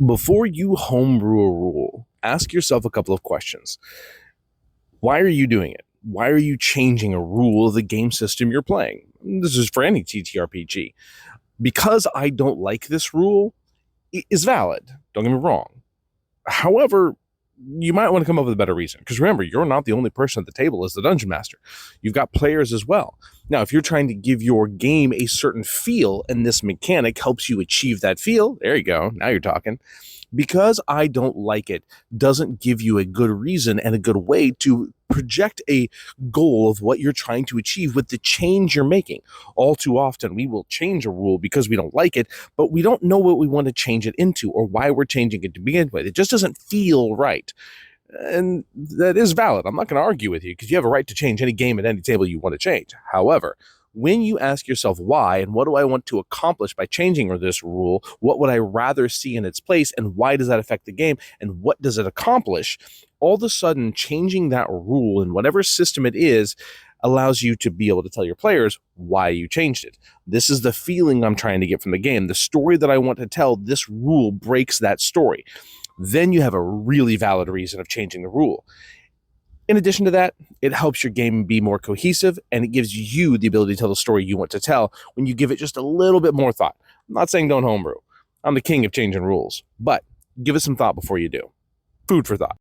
Before you homebrew a rule, ask yourself a couple of questions. Why are you doing it? Why are you changing a rule of the game system you're playing? This is for any TTRPG. Because I don't like this rule is valid. Don't get me wrong. However, you might want to come up with a better reason. Because remember, you're not the only person at the table as the dungeon master. You've got players as well. Now, if you're trying to give your game a certain feel and this mechanic helps you achieve that feel, there you go. Now you're talking. Because I don't like it doesn't give you a good reason and a good way to project a goal of what you're trying to achieve with the change you're making. All too often, we will change a rule because we don't like it, but we don't know what we want to change it into or why we're changing it to begin with. It just doesn't feel right. And that is valid. I'm not going to argue with you because you have a right to change any game at any table you want to change. However, when you ask yourself why and what do I want to accomplish by changing this rule, what would I rather see in its place, and why does that affect the game, and what does it accomplish, all of a sudden changing that rule in whatever system it is allows you to be able to tell your players why you changed it. This is the feeling I'm trying to get from the game. The story that I want to tell, this rule breaks that story. Then you have a really valid reason of changing the rule. In addition to that, it helps your game be more cohesive, and it gives you the ability to tell the story you want to tell when you give it just a little bit more thought. I'm not saying don't homebrew. I'm the king of changing rules, but give it some thought before you do. Food for thought.